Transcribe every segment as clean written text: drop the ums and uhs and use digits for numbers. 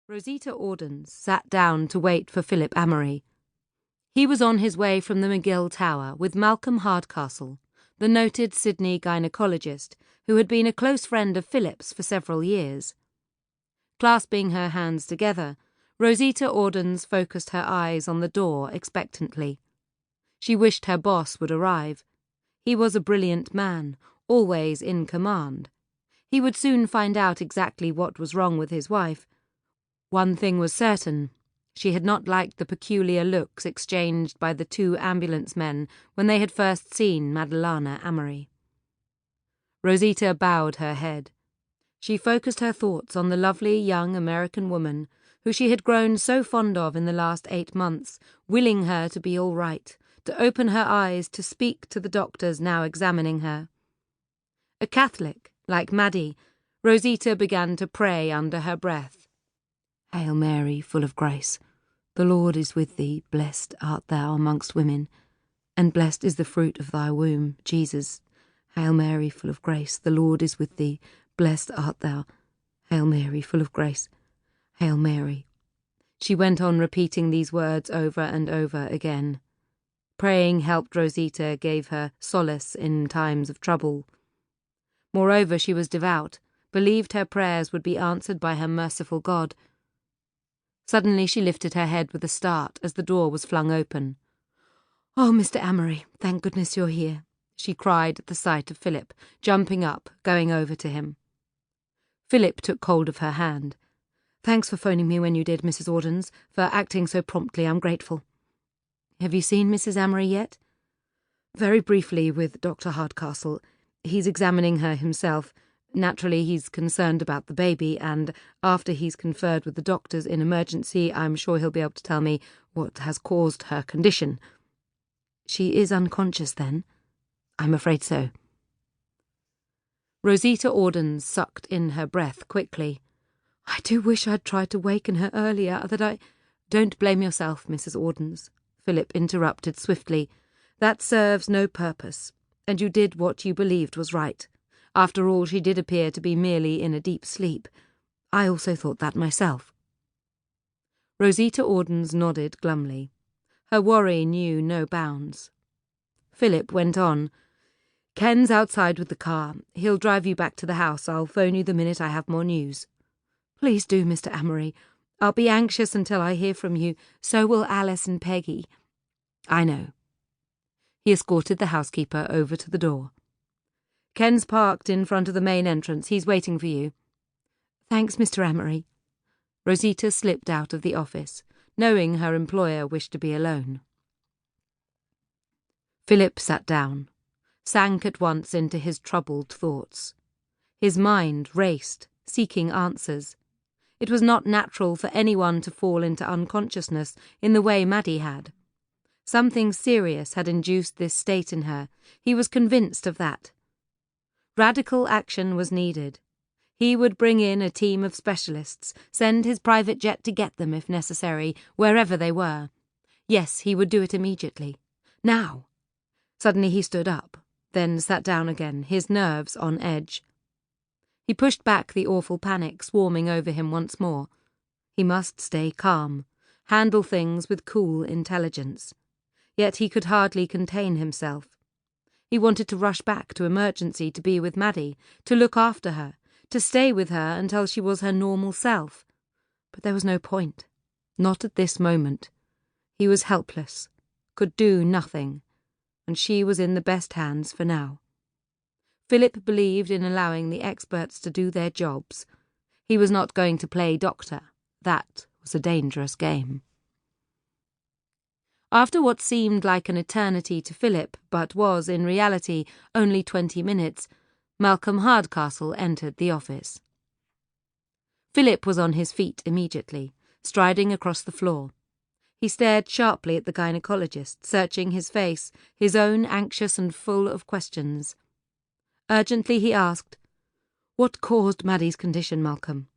Rosita Audens sat down to wait for Philip Amory. He was on his way from the McGill Tower with Malcolm Hardcastle, the noted Sydney gynaecologist who had been a close friend of Philip's for several years. Clasping her hands together, Rosita Audens focused her eyes on the door expectantly. She wished her boss would arrive. He was a brilliant man, always in command. He would soon find out exactly what was wrong with his wife. One thing was certain. She had not liked the peculiar looks exchanged by the two ambulance men when they had first seen Madalena Amory. Rosita bowed her head. She focused her thoughts on the lovely young American woman who she had grown so fond of in the last 8 months, willing her to be all right, to open her eyes, to speak to the doctors now examining her. A Catholic, like Maddie, Rosita began to pray under her breath. Hail Mary, full of grace, the Lord is with thee, blessed art thou amongst women, and blessed is the fruit of thy womb, Jesus. Hail Mary, full of grace, the Lord is with thee, blessed art thou. Hail Mary, full of grace, Hail Mary. She went on repeating these words over and over again. Praying helped Rosita, gave her solace in times of trouble. Moreover, she was devout, believed her prayers would be answered by her merciful God. Suddenly she lifted her head with a start as the door was flung open. "Oh, Mr. Amory, thank goodness you're here," she cried at the sight of Philip, jumping up, going over to him. Philip took hold of her hand. "Thanks for phoning me when you did, Mrs. Audens, for acting so promptly. I'm grateful." "Have you seen Mrs. Amory yet?" "Very briefly with Dr. Hardcastle. He's examining her himself. Naturally, he's concerned about the baby, and after he's conferred with the doctors in emergency, I'm sure he'll be able to tell me what has caused her condition." "She is unconscious, then?" "I'm afraid so." Rosita Audens sucked in her breath quickly. "I do wish I'd tried to waken her earlier, "Don't blame yourself, Mrs. Audens," Philip interrupted swiftly. "That serves no purpose, and you did what you believed was right. After all, she did appear to be merely in a deep sleep. I also thought that myself." Rosita Audens nodded glumly. Her worry knew no bounds. Philip went on. "Ken's outside with the car. He'll drive you back to the house. I'll phone you the minute I have more news." "Please do, Mr. Amory. I'll be anxious until I hear from you. So will Alice and Peggy." "I know." He escorted the housekeeper over to the door. "Ken's parked in front of the main entrance. He's waiting for you." "Thanks, Mr. Amory." Rosita slipped out of the office, knowing her employer wished to be alone. Philip sat down, sank at once into his troubled thoughts. His mind raced, seeking answers. It was not natural for anyone to fall into unconsciousness in the way Maddie had. Something serious had induced this state in her. He was convinced of that. Radical action was needed. He would bring in a team of specialists, send his private jet to get them if necessary, wherever they were. Yes, he would do it immediately. Now! Suddenly he stood up, then sat down again, his nerves on edge. He pushed back the awful panic swarming over him once more. He must stay calm, handle things with cool intelligence. Yet he could hardly contain himself. He wanted to rush back to emergency, to be with Maddie, to look after her, to stay with her until she was her normal self. But there was no point. Not at this moment. He was helpless, could do nothing, and she was in the best hands for now. Philip believed in allowing the experts to do their jobs. He was not going to play doctor. That was a dangerous game. After what seemed like an eternity to Philip, but was, in reality, only 20 minutes, Malcolm Hardcastle entered the office. Philip was on his feet immediately, striding across the floor. He stared sharply at the gynaecologist, searching his face, his own anxious and full of questions. Urgently he asked, "What caused Maddie's condition, Malcolm?"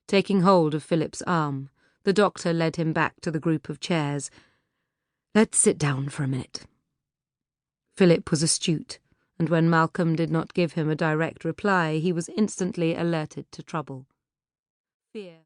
Taking hold of Philip's arm, the doctor led him back to the group of chairs. "Let's sit down for a minute." Philip was astute, and when Malcolm did not give him a direct reply, he was instantly alerted to trouble. Fear